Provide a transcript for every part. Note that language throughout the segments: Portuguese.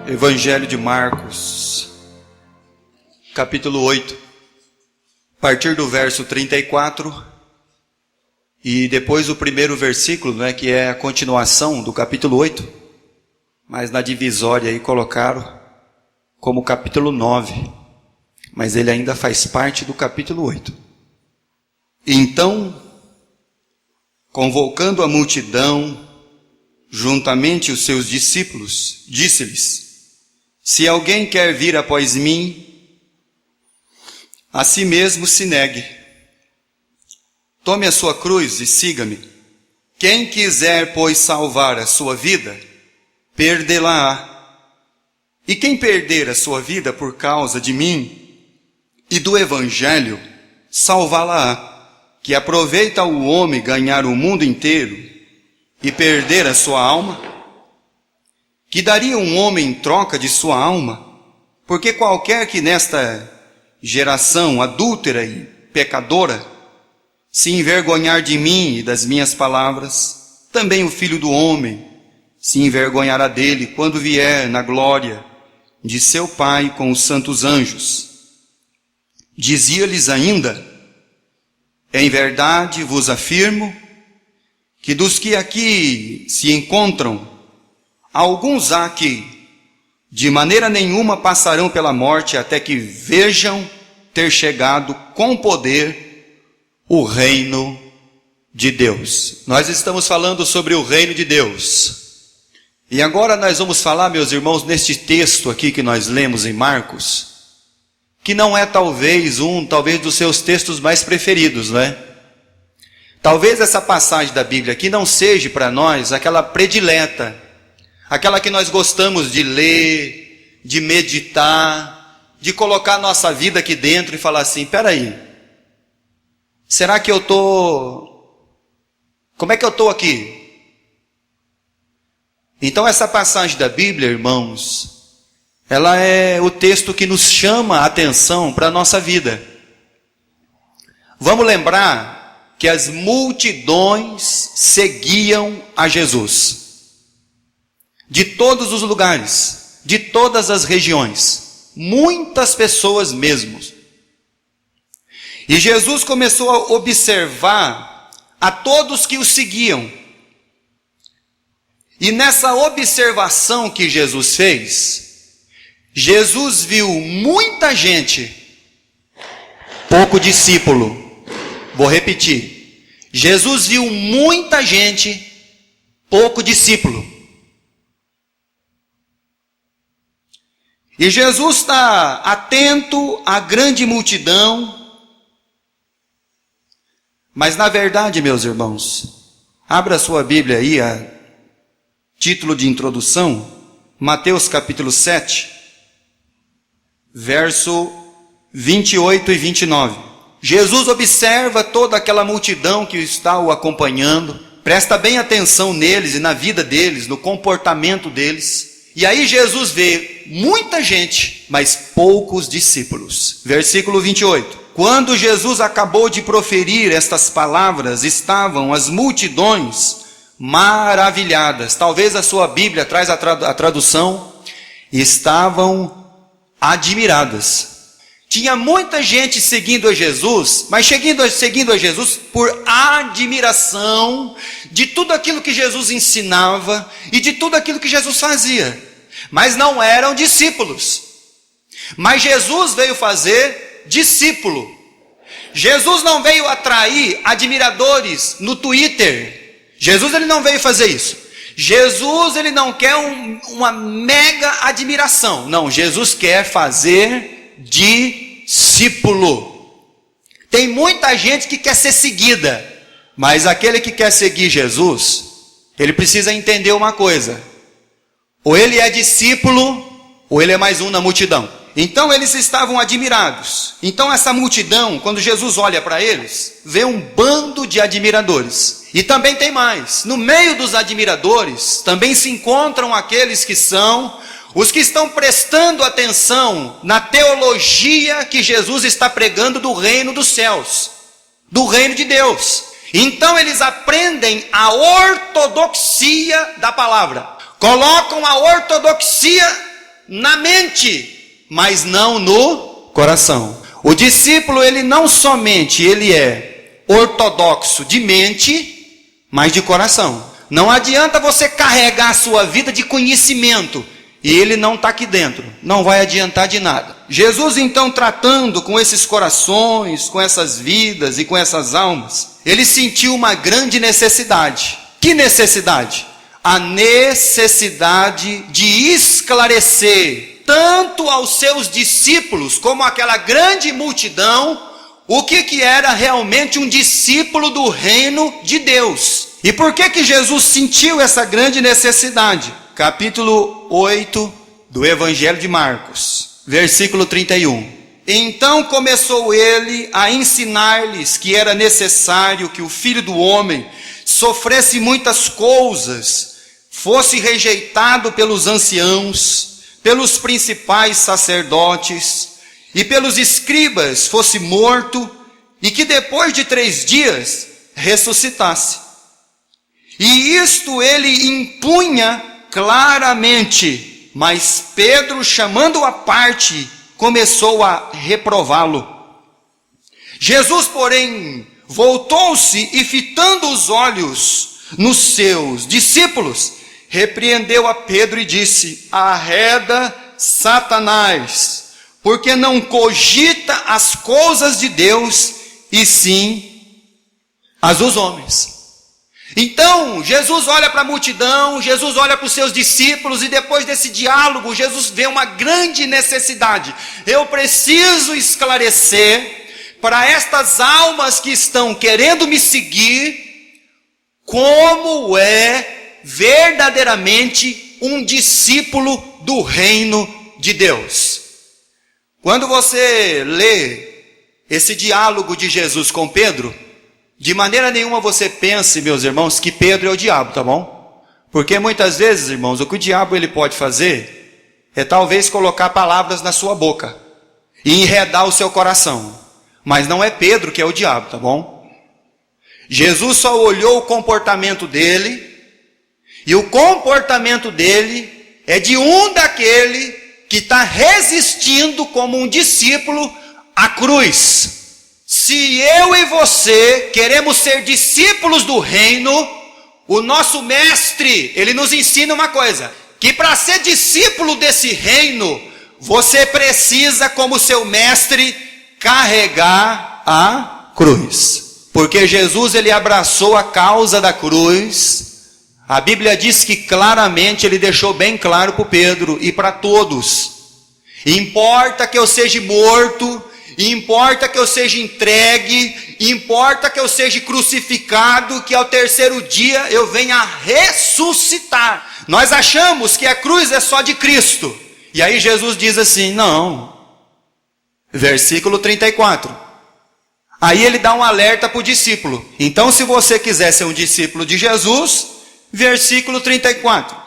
Evangelho de Marcos, capítulo 8, a partir do verso 34, e depois o primeiro versículo, que é a continuação do capítulo 8, mas na divisória aí colocaram como capítulo 9, mas ele ainda faz parte do capítulo 8. Então, convocando a multidão, juntamente os seus discípulos, disse-lhes: se alguém quer vir após mim, a si mesmo se negue. Tome a sua cruz e siga-me. Quem quiser, pois, salvar a sua vida, perdê-la-á. E quem perder a sua vida por causa de mim e do Evangelho, salvá-la-á. Que aproveita o homem ganhar o mundo inteiro e perder a sua alma? Que daria um homem em troca de sua alma? Porque qualquer que nesta geração adúltera e pecadora se envergonhar de mim e das minhas palavras, também o Filho do Homem se envergonhará dele quando vier na glória de seu Pai com os santos anjos. Dizia-lhes ainda: em verdade vos afirmo que dos que aqui se encontram, alguns há que de maneira nenhuma passarão pela morte até que vejam ter chegado com poder o reino de Deus. Nós estamos falando sobre o reino de Deus. E agora nós vamos falar, meus irmãos, neste texto aqui que nós lemos em Marcos, que não é talvez dos seus textos mais preferidos, Talvez essa passagem da Bíblia aqui não seja para nós aquela predileta, aquela que nós gostamos de ler, de meditar, de colocar a nossa vida aqui dentro e falar assim: peraí, será que como é que eu estou aqui? Então essa passagem da Bíblia, irmãos, ela é o texto que nos chama a atenção para a nossa vida. Vamos lembrar que as multidões seguiam a Jesus. De todos os lugares, de todas as regiões, muitas pessoas mesmo. E Jesus começou a observar a todos que o seguiam. E nessa observação que Jesus fez, Jesus viu muita gente, pouco discípulo. Vou repetir. Jesus viu muita gente, pouco discípulo. E Jesus está atento à grande multidão. Mas na verdade, meus irmãos, abra sua Bíblia aí, a título de introdução, Mateus capítulo 7, verso 28 e 29. Jesus observa toda aquela multidão que está o acompanhando, presta bem atenção neles e na vida deles, no comportamento deles. E aí Jesus vê muita gente, mas poucos discípulos. Versículo 28. Quando Jesus acabou de proferir estas palavras, estavam as multidões maravilhadas. Talvez a sua Bíblia traz a tradução: estavam admiradas. Tinha muita gente seguindo a Jesus, mas seguindo a Jesus por admiração de tudo aquilo que Jesus ensinava e de tudo aquilo que Jesus fazia. Mas não eram discípulos. Mas Jesus veio fazer discípulo. Jesus não veio atrair admiradores no Twitter. Jesus ele não veio fazer isso. Jesus ele não quer uma mega admiração. Não, Jesus quer fazer discípulo. Tem muita gente que quer ser seguida, mas aquele que quer seguir Jesus, ele precisa entender uma coisa: ou ele é discípulo, ou ele é mais um na multidão. Então eles estavam admirados. Então essa multidão, quando Jesus olha para eles, vê um bando de admiradores. E também tem mais: no meio dos admiradores também se encontram aqueles que são os que estão prestando atenção na teologia que Jesus está pregando do reino dos céus, do reino de Deus. Então eles aprendem a ortodoxia da palavra, colocam a ortodoxia na mente, mas não no coração. O discípulo, ele não somente ele é ortodoxo de mente, mas de coração. Não adianta você carregar a sua vida de conhecimento e ele não está aqui dentro. Não vai adiantar de nada. Jesus, então, tratando com esses corações, com essas vidas e com essas almas, ele sentiu uma grande necessidade. Que necessidade? A necessidade de esclarecer tanto aos seus discípulos como àquela grande multidão o que era realmente um discípulo do reino de Deus. E por que Jesus sentiu essa grande necessidade? Capítulo 8 do Evangelho de Marcos, versículo 31. Então começou ele a ensinar-lhes que era necessário que o Filho do Homem sofresse muitas coisas, fosse rejeitado pelos anciãos, pelos principais sacerdotes e pelos escribas, fosse morto, e que depois de 3 dias ressuscitasse. E isto ele impunha claramente, mas Pedro, chamando-o à parte, começou a reprová-lo. Jesus, porém, voltou-se e, fitando os olhos nos seus discípulos, repreendeu a Pedro e disse: arreda, Satanás, porque não cogita as coisas de Deus, e sim as dos homens. Então, Jesus olha para a multidão, Jesus olha para os seus discípulos, e depois desse diálogo, Jesus vê uma grande necessidade. Eu preciso esclarecer para estas almas que estão querendo me seguir, como é verdadeiramente um discípulo do reino de Deus. Quando você lê esse diálogo de Jesus com Pedro, de maneira nenhuma você pense, meus irmãos, que Pedro é o diabo, tá bom? Porque muitas vezes, irmãos, o que o diabo ele pode fazer é talvez colocar palavras na sua boca e enredar o seu coração. Mas não é Pedro que é o diabo, tá bom? Jesus só olhou o comportamento dele, e o comportamento dele é de um daquele que está resistindo como um discípulo à cruz. Se eu e você queremos ser discípulos do reino, o nosso mestre, ele nos ensina uma coisa, que para ser discípulo desse reino, você precisa, como seu mestre, carregar a cruz. Porque Jesus, ele abraçou a causa da cruz. A Bíblia diz que claramente ele deixou bem claro para Pedro e para todos: importa que eu seja morto, importa que eu seja entregue, importa que eu seja crucificado, que ao 3º dia eu venha ressuscitar. Nós achamos que a cruz é só de Cristo. E aí Jesus diz assim: não. Versículo 34. Aí ele dá um alerta para o discípulo. Então, se você quiser ser um discípulo de Jesus, versículo 34.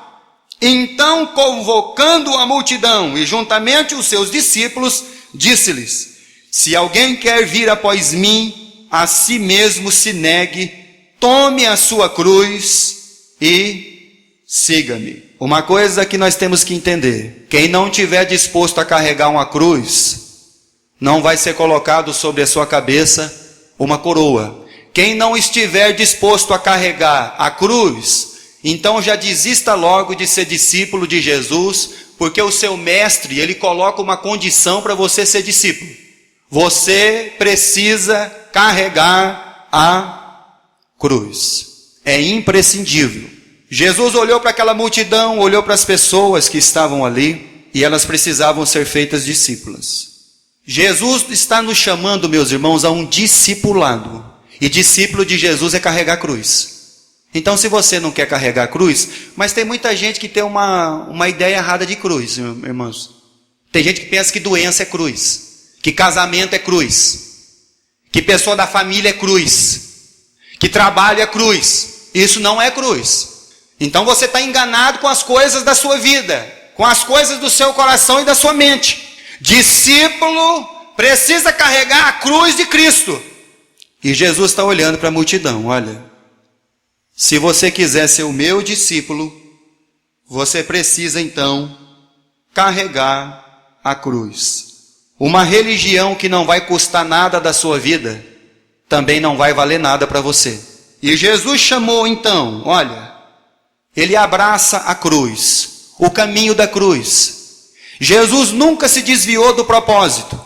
Então, convocando a multidão e juntamente os seus discípulos, disse-lhes: se alguém quer vir após mim, a si mesmo se negue, tome a sua cruz e siga-me. Uma coisa que nós temos que entender: quem não estiver disposto a carregar uma cruz, não vai ser colocado sobre a sua cabeça uma coroa. Quem não estiver disposto a carregar a cruz, então já desista logo de ser discípulo de Jesus, porque o seu mestre, ele coloca uma condição para você ser discípulo. Você precisa carregar a cruz. É imprescindível. Jesus olhou para aquela multidão, olhou para as pessoas que estavam ali, e elas precisavam ser feitas discípulas. Jesus está nos chamando, meus irmãos, a um discipulado. E discípulo de Jesus é carregar a cruz. Então, se você não quer carregar a cruz, mas tem muita gente que tem uma ideia errada de cruz, irmãos. Tem gente que pensa que doença é cruz, que casamento é cruz, que pessoa da família é cruz, que trabalho é cruz. Isso não é cruz. Então você está enganado com as coisas da sua vida, com as coisas do seu coração e da sua mente. Discípulo precisa carregar a cruz de Cristo. E Jesus está olhando para a multidão: olha, se você quiser ser o meu discípulo, você precisa então carregar a cruz. Uma religião que não vai custar nada da sua vida, também não vai valer nada para você. E Jesus chamou então, olha, ele abraça a cruz, o caminho da cruz. Jesus nunca se desviou do propósito.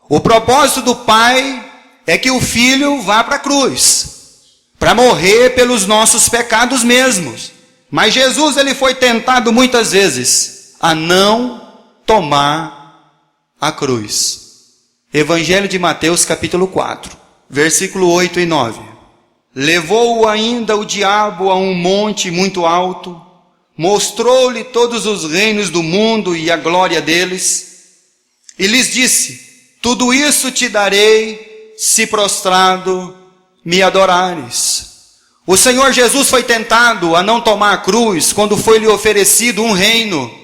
O propósito do Pai é que o Filho vá para a cruz, para morrer pelos nossos pecados mesmos. Mas Jesus, ele foi tentado muitas vezes a não tomar a cruz. Evangelho de Mateus capítulo 4, versículo 8 e 9. Levou-o ainda o diabo a um monte muito alto, mostrou-lhe todos os reinos do mundo e a glória deles, e lhes disse: tudo isso te darei, se prostrado me adorares. O Senhor Jesus foi tentado a não tomar a cruz quando foi-lhe oferecido um reino.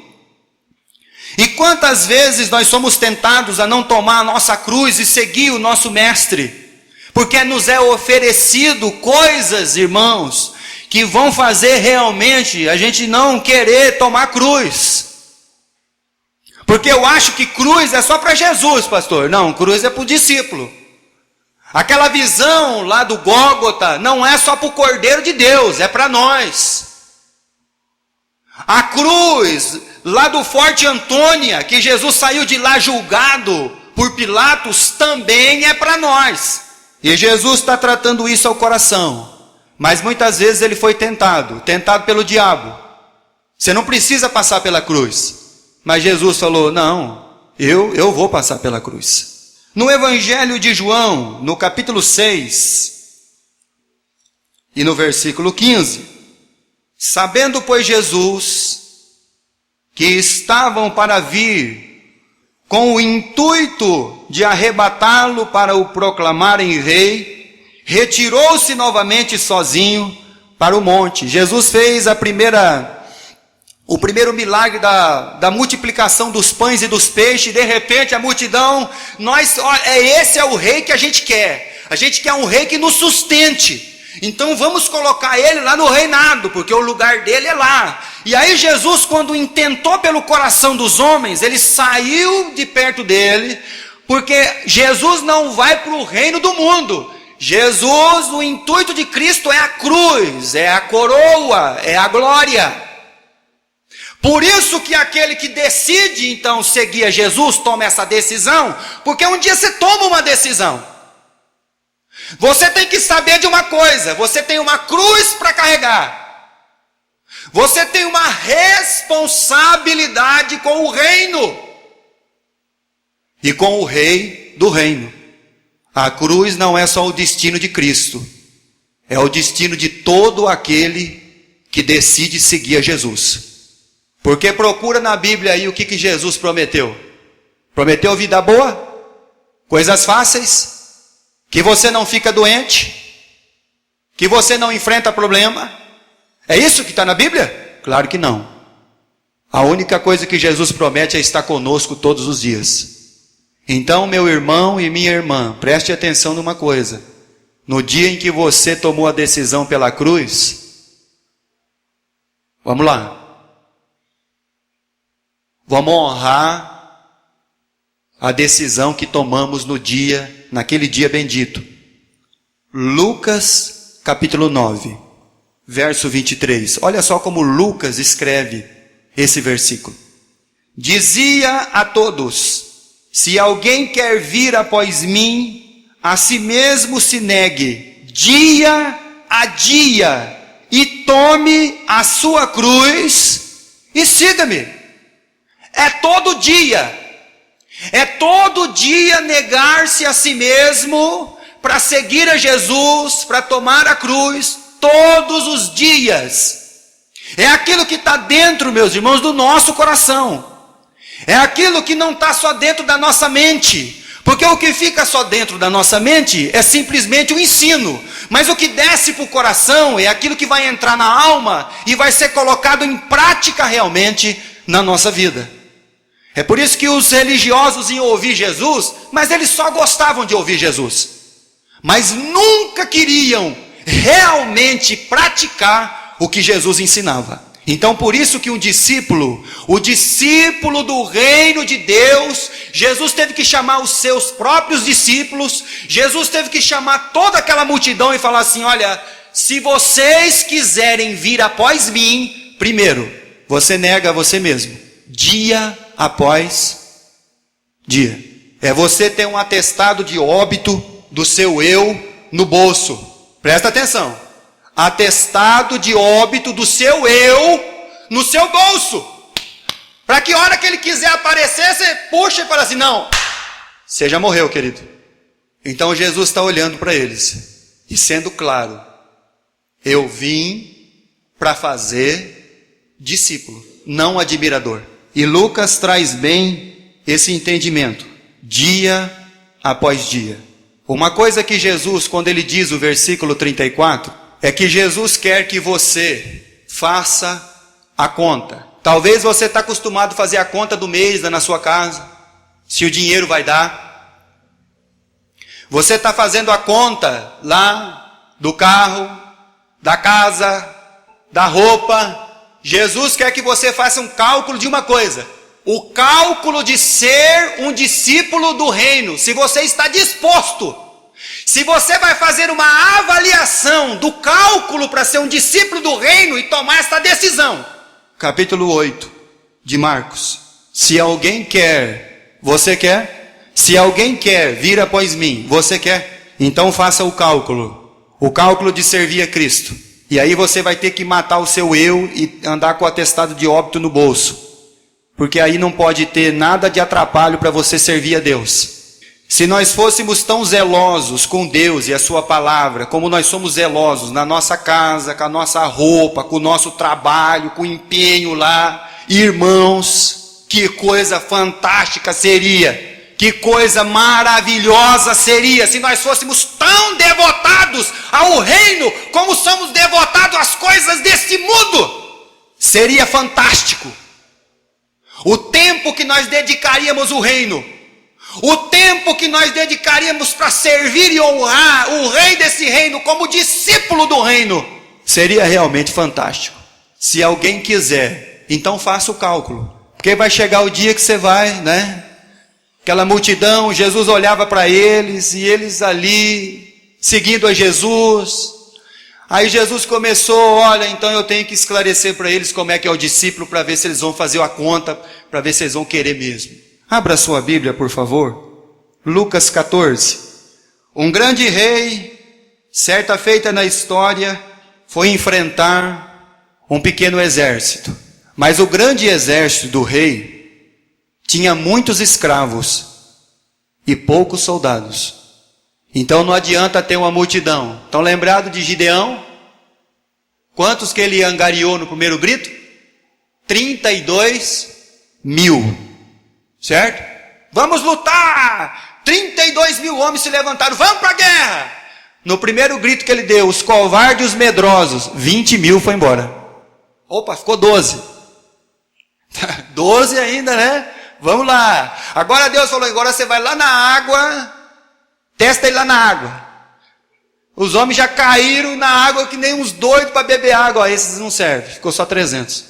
E quantas vezes nós somos tentados a não tomar a nossa cruz e seguir o nosso mestre? Porque nos é oferecido coisas, irmãos, que vão fazer realmente a gente não querer tomar cruz. Porque eu acho que cruz é só para Jesus, pastor. Não, cruz é para o discípulo. Aquela visão lá do Gólgota não é só para o Cordeiro de Deus, é para nós. A cruz lá do Forte Antônia, que Jesus saiu de lá julgado por Pilatos, também é para nós. E Jesus está tratando isso ao coração. Mas muitas vezes ele foi tentado pelo diabo. Você não precisa passar pela cruz. Mas Jesus falou: não, eu vou passar pela cruz. No Evangelho de João, no capítulo 6, e no versículo 15, sabendo, pois, Jesus, que estavam para vir, com o intuito de arrebatá-lo para o proclamarem rei, retirou-se novamente sozinho para o monte. Jesus fez o primeiro milagre da multiplicação dos pães e dos peixes. De repente a multidão, esse é o rei que a gente quer um rei que nos sustente, então vamos colocar ele lá no reinado, porque o lugar dele é lá. E aí Jesus, quando intentou pelo coração dos homens, ele saiu de perto dele, porque Jesus não vai para o reino do mundo. Jesus, o intuito de Cristo é a cruz, é a coroa, é a glória. Por isso que aquele que decide então seguir a Jesus toma essa decisão, porque um dia você toma uma decisão. Você tem que saber de uma coisa: você tem uma cruz para carregar, você tem uma responsabilidade com o reino e com o rei do reino. A cruz não é só o destino de Cristo, é o destino de todo aquele que decide seguir a Jesus. Porque procura na Bíblia aí o que Jesus prometeu. Prometeu vida boa, coisas fáceis, que você não fica doente, que você não enfrenta problema. É isso que está na Bíblia? Claro que não. A única coisa que Jesus promete é estar conosco todos os dias. Então, meu irmão e minha irmã, preste atenção numa coisa: no dia em que você tomou a decisão pela cruz, vamos lá, vamos honrar a decisão que tomamos naquele dia bendito. Lucas capítulo 9, verso 23. Olha só como Lucas escreve esse versículo. Dizia a todos: se alguém quer vir após mim, a si mesmo se negue, dia a dia, e tome a sua cruz e siga-me. É todo dia negar-se a si mesmo para seguir a Jesus, para tomar a cruz, todos os dias. É aquilo que está dentro, meus irmãos, do nosso coração. É aquilo que não está só dentro da nossa mente, porque o que fica só dentro da nossa mente é simplesmente o ensino, mas o que desce para o coração é aquilo que vai entrar na alma e vai ser colocado em prática realmente na nossa vida. É por isso que os religiosos iam ouvir Jesus, mas eles só gostavam de ouvir Jesus, mas nunca queriam realmente praticar o que Jesus ensinava. Então por isso que o discípulo do reino de Deus, Jesus teve que chamar os seus próprios discípulos, Jesus teve que chamar toda aquela multidão e falar assim: olha, se vocês quiserem vir após mim, primeiro, você nega a você mesmo, dia após dia. É você ter um atestado de óbito do seu eu no bolso. Presta atenção. Atestado de óbito do seu eu no seu bolso. Para que hora que ele quiser aparecer, você puxa e fala assim: não, você já morreu, querido. Então Jesus está olhando para eles e sendo claro: eu vim para fazer discípulo, não admirador. E Lucas traz bem esse entendimento, dia após dia. Uma coisa que Jesus, quando ele diz o versículo 34, é que Jesus quer que você faça a conta. Talvez você está acostumado a fazer a conta do mês na sua casa, se o dinheiro vai dar. Você está fazendo a conta lá do carro, da casa, da roupa. Jesus quer que você faça um cálculo de uma coisa: o cálculo de ser um discípulo do reino. Se você está disposto, se você vai fazer uma avaliação do cálculo para ser um discípulo do reino e tomar esta decisão. Capítulo 8 de Marcos. Se alguém quer, você quer? Se alguém quer vir após mim, você quer? Então faça o cálculo de servir a Cristo. E aí você vai ter que matar o seu eu e andar com o atestado de óbito no bolso. Porque aí não pode ter nada de atrapalho para você servir a Deus. Se nós fôssemos tão zelosos com Deus e a sua palavra, como nós somos zelosos na nossa casa, com a nossa roupa, com o nosso trabalho, com o empenho lá, irmãos, que coisa fantástica seria, que coisa maravilhosa seria, se nós fôssemos tão devotados ao reino, como somos devotados às coisas deste mundo. Seria fantástico. O tempo que nós dedicaríamos ao reino, o tempo que nós dedicaríamos para servir e honrar o rei desse reino como discípulo do reino, seria realmente fantástico. Se alguém quiser, então faça o cálculo, porque vai chegar o dia que você vai, né? Aquela multidão, Jesus olhava para eles e eles ali, seguindo a Jesus. Aí Jesus começou: olha, então eu tenho que esclarecer para eles como é que é o discípulo, para ver se eles vão fazer a conta, para ver se eles vão querer mesmo. Abra sua Bíblia, por favor. Lucas 14. Um grande rei, certa feita na história, foi enfrentar um pequeno exército. Mas o grande exército do rei tinha muitos escravos e poucos soldados. Então não adianta ter uma multidão. Estão lembrados de Gideão? Quantos que ele angariou no primeiro grito? 32 mil. Certo? Vamos lutar! 32 mil homens se levantaram, vamos para a guerra! No primeiro grito que ele deu, os covardes e os medrosos, 20 mil foi embora. Opa, ficou 12. 12 ainda, né? Vamos lá. Agora Deus falou: agora você vai lá na água, testa ele lá na água. Os homens já caíram na água que nem uns doidos para beber água. Esses não servem, ficou só 300.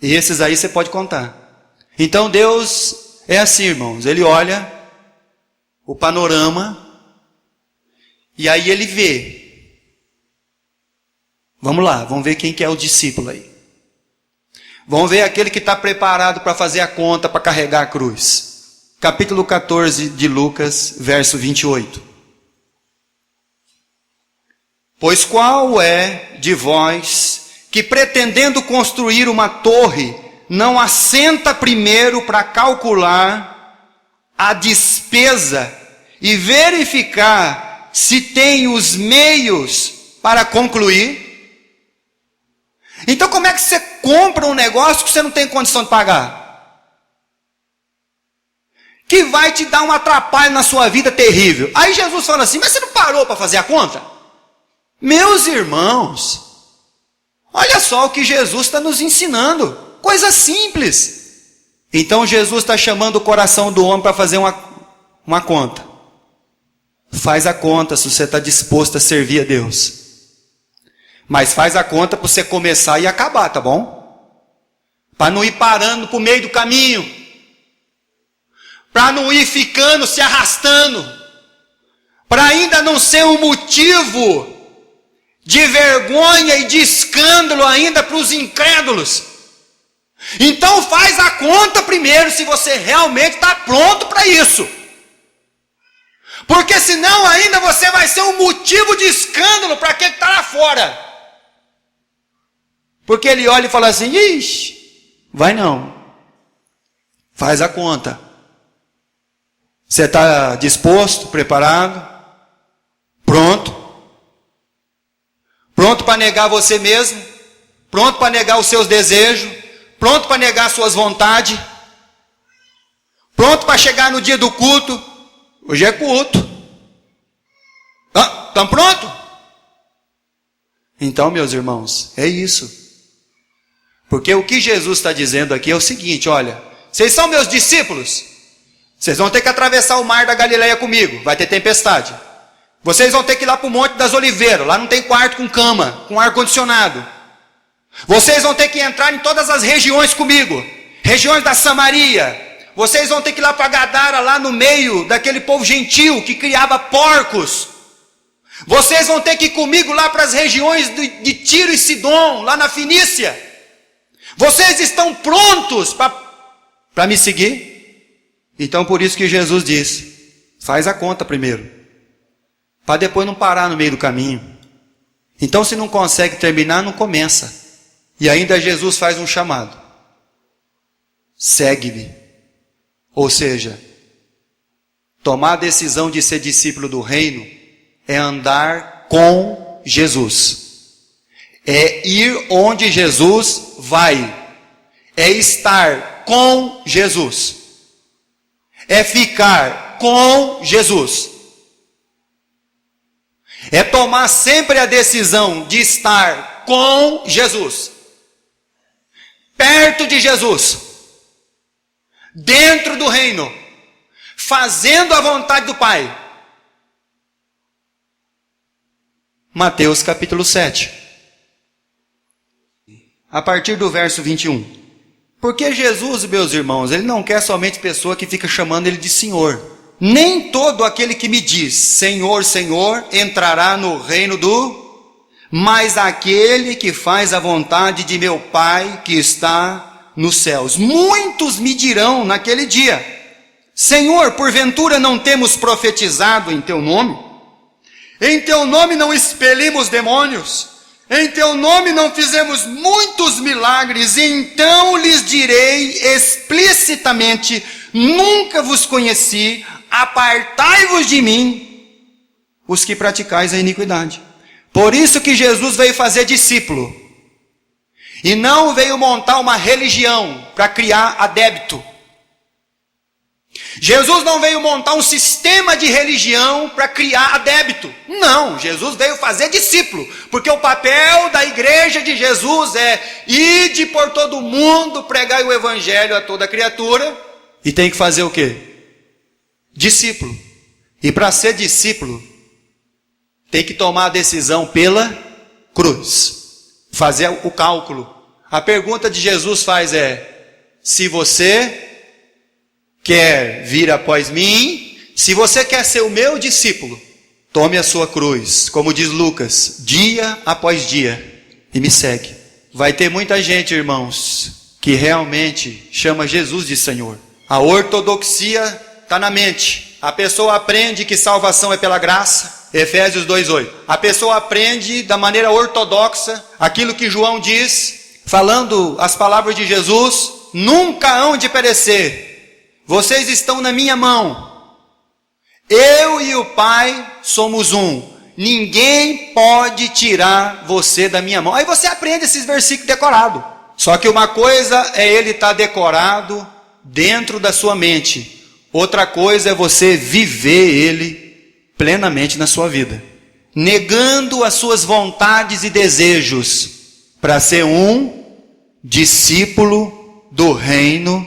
E esses aí você pode contar. Então Deus é assim, irmãos, ele olha o panorama e aí ele vê. Vamos lá, vamos ver quem que é o discípulo aí. Vamos ver aquele que está preparado para fazer a conta, para carregar a cruz. Capítulo 14 de Lucas, verso 28. Pois qual é de vós que, pretendendo construir uma torre, não assenta primeiro para calcular a despesa e verificar se tem os meios para concluir? Então como é que você compra um negócio que você não tem condição de pagar? Que vai te dar um atrapalho na sua vida terrível. Aí Jesus fala assim: mas você não parou para fazer a conta? Meus irmãos, olha só o que Jesus está nos ensinando. Coisa simples. Então Jesus está chamando o coração do homem para fazer uma conta. Faz a conta se você está disposto a servir a Deus. Mas faz a conta para você começar e acabar, tá bom? Para não ir parando para o meio do caminho. Para não ir ficando, se arrastando. Para ainda não ser um motivo de vergonha e de escândalo ainda para os incrédulos. Então faz a conta primeiro se você realmente está pronto para isso. Porque senão ainda você vai ser um motivo de escândalo para quem está lá fora. Porque ele olha e fala assim, ixi, vai não. Faz a conta. Você está disposto, preparado? Pronto? Pronto para negar você mesmo? Pronto para negar os seus desejos? Pronto para negar suas vontades? Pronto para chegar no dia do culto? Hoje é culto. Estão prontos? Então, meus irmãos, é isso. Porque o que Jesus está dizendo aqui é o seguinte, olha, vocês são meus discípulos? Vocês vão ter que atravessar o mar da Galileia comigo, vai ter tempestade. Vocês vão ter que ir lá para o Monte das Oliveiras, lá não tem quarto com cama, com ar-condicionado. Vocês vão ter que entrar em todas as regiões comigo, regiões da Samaria. Vocês vão ter que ir lá para Gadara, lá no meio daquele povo gentil que criava porcos. Vocês vão ter que ir comigo lá para as regiões de Tiro e Sidom, lá na Fenícia. Vocês estão prontos para me seguir? Então por isso que Jesus disse, faz a conta primeiro, para depois não parar no meio do caminho. Então se não consegue terminar, não começa. E ainda Jesus faz um chamado, segue-me. Ou seja, tomar a decisão de ser discípulo do reino é andar com Jesus. É ir onde Jesus vai. É estar com Jesus. É ficar com Jesus. É tomar sempre a decisão de estar com Jesus. Perto de Jesus. Dentro do reino. Fazendo a vontade do Pai. Mateus capítulo 7. A partir do verso 21. Porque Jesus, meus irmãos, ele não quer somente pessoa que fica chamando ele de Senhor. Nem todo aquele que me diz, Senhor, Senhor, entrará no reino mas aquele que faz a vontade de meu Pai que está nos céus. Muitos me dirão naquele dia, Senhor, porventura não temos profetizado em teu nome? Em teu nome não expelimos demônios? Em teu nome não fizemos muitos milagres? Então lhes direi explicitamente, nunca vos conheci, apartai-vos de mim, os que praticais a iniquidade. Por isso que Jesus veio fazer discípulo, e não veio montar uma religião para criar adepto. Jesus não veio montar um sistema de religião para criar adepto. Não, Jesus veio fazer discípulo. Porque o papel da igreja de Jesus é ide por todo mundo, pregai o evangelho a toda criatura. E tem que fazer o quê? Discípulo. E para ser discípulo, tem que tomar a decisão pela cruz. Fazer o cálculo. A pergunta de Jesus faz se você quer vir após mim, se você quer ser o meu discípulo, tome a sua cruz, como diz Lucas, dia após dia, e me segue. Vai ter muita gente, irmãos, que realmente chama Jesus de Senhor. A ortodoxia está na mente. A pessoa aprende que salvação é pela graça, Efésios 2:8. A pessoa aprende da maneira ortodoxa, aquilo que João diz, falando as palavras de Jesus, nunca hão de perecer. Vocês estão na minha mão. Eu e o Pai somos um. Ninguém pode tirar você da minha mão. Aí você aprende esses versículos decorados. Só que uma coisa é ele estar decorado dentro da sua mente. Outra coisa é você viver ele plenamente na sua vida. Negando as suas vontades e desejos para ser um discípulo do reino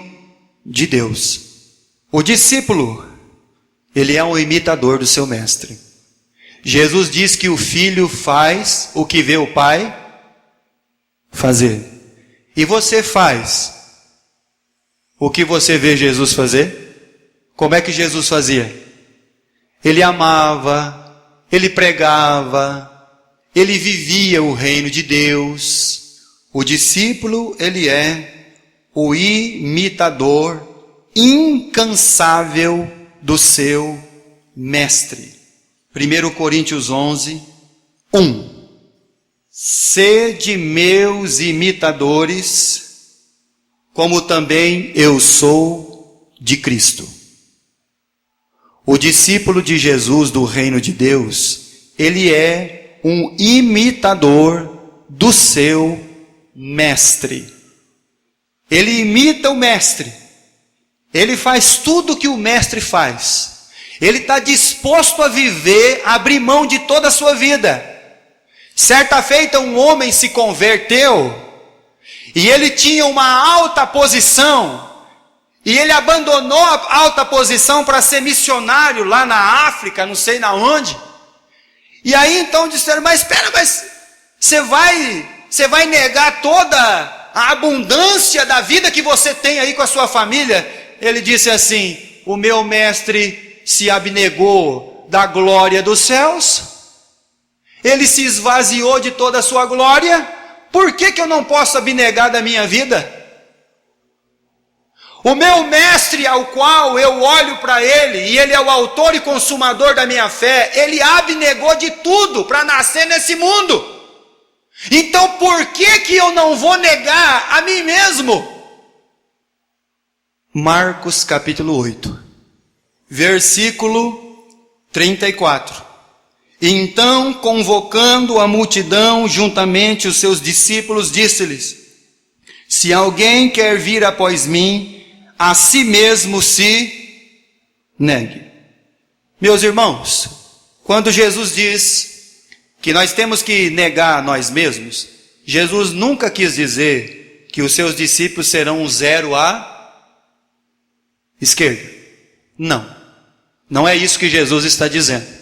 de Deus. O discípulo, ele é um imitador do seu mestre. Jesus diz que o filho faz o que vê o pai fazer. E você faz o que você vê Jesus fazer? Como é que Jesus fazia? Ele amava, ele pregava, ele vivia o reino de Deus. O discípulo, ele é o imitador incansável do seu mestre. 1 Coríntios 11, 1. Sede meus imitadores, como também eu sou de Cristo. O discípulo de Jesus do reino de Deus, ele é um imitador do seu mestre. Ele imita o mestre. Ele faz tudo o que o mestre faz. Ele está disposto a viver, a abrir mão de toda a sua vida. Certa feita um homem se converteu, e ele tinha uma alta posição, e ele abandonou a alta posição para ser missionário lá na África, não sei na onde. E aí então disseram, mas espera, mas você vai negar toda a abundância da vida que você tem aí com a sua família? Ele disse assim, o meu mestre se abnegou da glória dos céus, ele se esvaziou de toda a sua glória, por que eu não posso abnegar da minha vida? O meu mestre, ao qual eu olho para ele, e ele é o autor e consumador da minha fé, ele abnegou de tudo para nascer nesse mundo. Então por que eu não vou negar a mim mesmo? Marcos capítulo 8, versículo 34. Então, convocando a multidão juntamente os seus discípulos, disse-lhes, se alguém quer vir após mim, a si mesmo se negue. Meus irmãos, quando Jesus diz que nós temos que negar a nós mesmos, Jesus nunca quis dizer que os seus discípulos serão um zero à esquerda. Não, não é isso que Jesus está dizendo.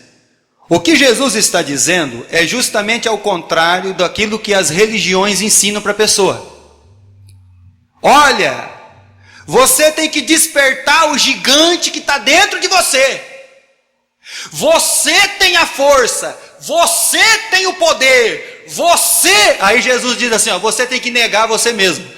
O que Jesus está dizendo é justamente ao contrário daquilo que as religiões ensinam para a pessoa. Olha, você tem que despertar o gigante que está dentro de você. Você tem a força, você tem o poder, você... Aí Jesus diz assim, ó, você tem que negar você mesmo.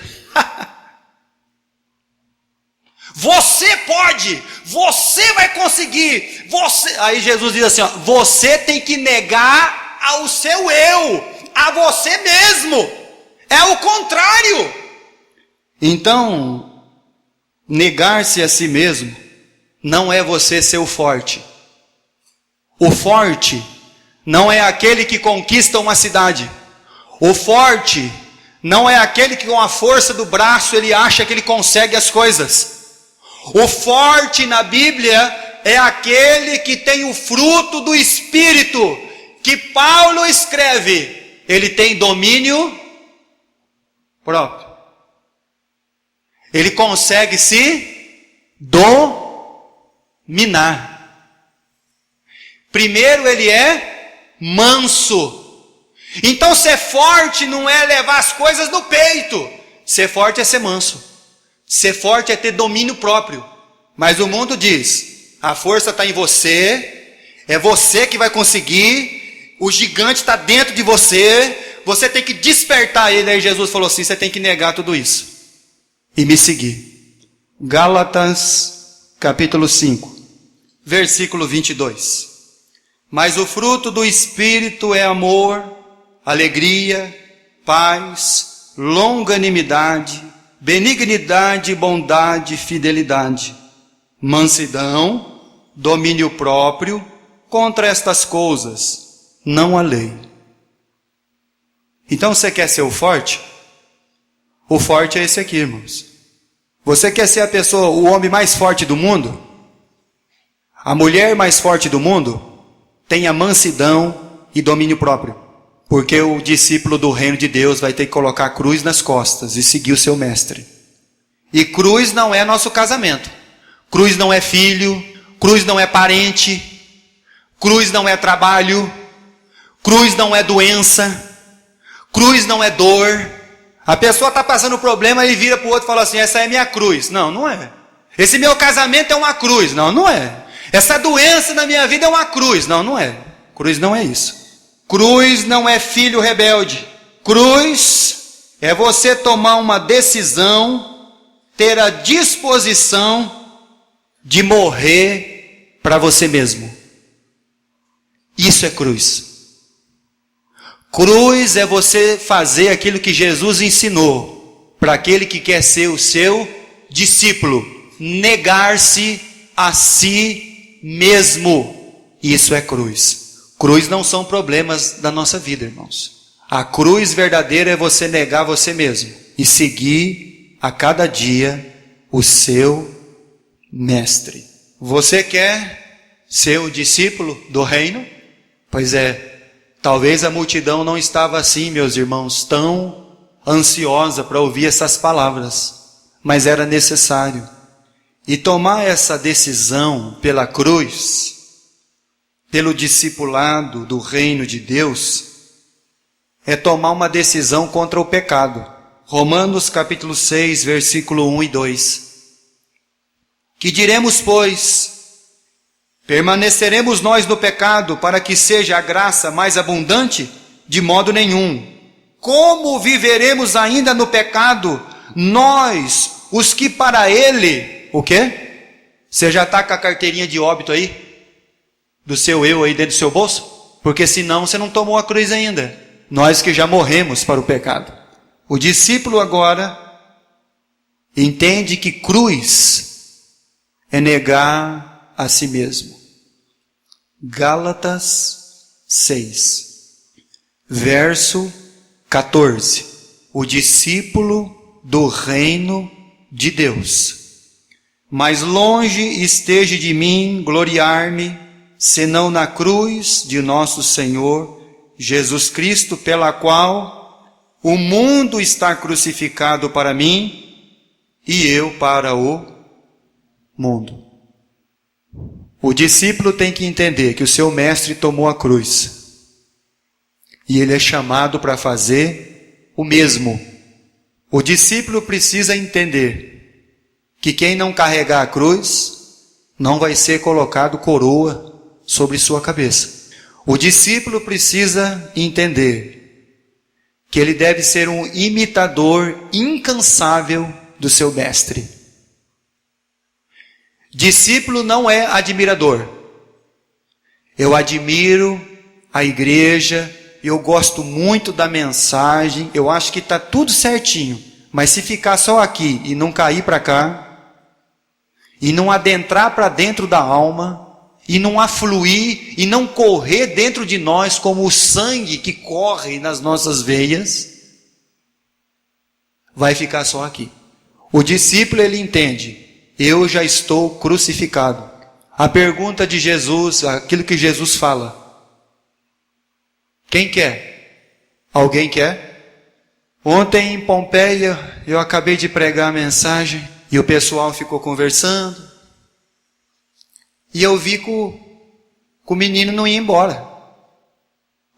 Você pode, você vai conseguir, você... Aí Jesus diz assim, ó, você tem que negar ao seu eu, a você mesmo. É o contrário. Então, negar-se a si mesmo não é você ser o forte. O forte não é aquele que conquista uma cidade. O forte não é aquele que com a força do braço ele acha que ele consegue as coisas. O forte na Bíblia é aquele que tem o fruto do Espírito, que Paulo escreve, ele tem domínio próprio. Ele consegue se dominar. Primeiro ele é manso. Então ser forte não é levar as coisas no peito. Ser forte é ser manso. Ser forte é ter domínio próprio. Mas o mundo diz, a força está em você, é você que vai conseguir, o gigante está dentro de você, você tem que despertar ele. Aí Jesus falou assim, você tem que negar tudo isso e me seguir. Gálatas capítulo 5, versículo 22. Mas o fruto do Espírito é amor, alegria, paz, longanimidade, benignidade, bondade, fidelidade, mansidão, domínio próprio. Contra estas coisas não há lei. Então você quer ser o forte? O forte é esse aqui, irmãos. Você quer ser a pessoa, o homem mais forte do mundo? A mulher mais forte do mundo? Tenha mansidão e domínio próprio. Porque o discípulo do reino de Deus vai ter que colocar a cruz nas costas e seguir o seu mestre. E cruz não é nosso casamento. Cruz não é filho. Cruz não é parente. Cruz não é trabalho, cruz não é doença, cruz não é dor. A pessoa está passando problema e vira para o outro e fala assim: essa é minha cruz. Não, não é. Esse meu casamento é uma cruz. Não, não é. Essa doença na minha vida é uma cruz. Não, não é. Cruz não é isso. Cruz não é filho rebelde. Cruz é você tomar uma decisão, ter a disposição de morrer para você mesmo. Isso é cruz. Cruz é você fazer aquilo que Jesus ensinou para aquele que quer ser o seu discípulo. Negar-se a si mesmo. Isso é cruz. Cruz não são problemas da nossa vida, irmãos. A cruz verdadeira é você negar você mesmo e seguir a cada dia o seu mestre. Você quer ser o discípulo do reino? Pois é. Talvez a multidão não estava assim, meus irmãos, tão ansiosa para ouvir essas palavras, mas era necessário. E tomar essa decisão pela cruz, pelo discipulado do reino de Deus, é tomar uma decisão contra o pecado. Romanos capítulo 6, versículo 1 e 2. Que diremos, pois? Permaneceremos nós no pecado para que seja a graça mais abundante? De modo nenhum. Como viveremos ainda no pecado, nós, os que para ele... O quê? Você já está com a carteirinha de óbito aí? Do seu eu aí dentro do seu bolso? Porque senão você não tomou a cruz ainda. Nós que já morremos para o pecado. O discípulo agora entende que cruz é negar a si mesmo. Gálatas 6, verso 14. O discípulo do reino de Deus. Mas longe esteja de mim gloriar-me, senão na cruz de nosso Senhor Jesus Cristo, pela qual o mundo está crucificado para mim e eu para o mundo. O discípulo tem que entender que o seu mestre tomou a cruz e ele é chamado para fazer o mesmo. O discípulo precisa entender que quem não carregar a cruz não vai ser colocado coroa sobre sua cabeça. O discípulo precisa entender que ele deve ser um imitador incansável do seu mestre. Discípulo não é admirador. Eu admiro a igreja, eu gosto muito da mensagem, eu acho que está tudo certinho, mas se ficar só aqui e não cair para cá, e não adentrar para dentro da alma, e não afluir, e não correr dentro de nós como o sangue que corre nas nossas veias, vai ficar só aqui. O discípulo, ele entende, eu já estou crucificado. A pergunta de Jesus, aquilo que Jesus fala, quem quer? Alguém quer? Ontem em Pompeia, eu acabei de pregar a mensagem, e o pessoal ficou conversando, e eu vi que o menino não ia embora.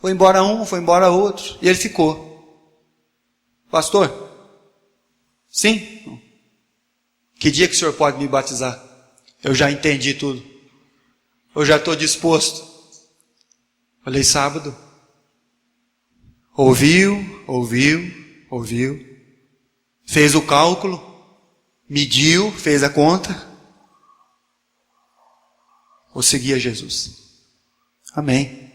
Foi embora um, foi embora outro, e ele ficou. Pastor? Sim? Que dia que o senhor pode me batizar? Eu já entendi tudo. Eu já estou disposto. Falei, sábado. Ouviu. Fez o cálculo. Mediu, fez a conta. Ou seguia Jesus. Amém.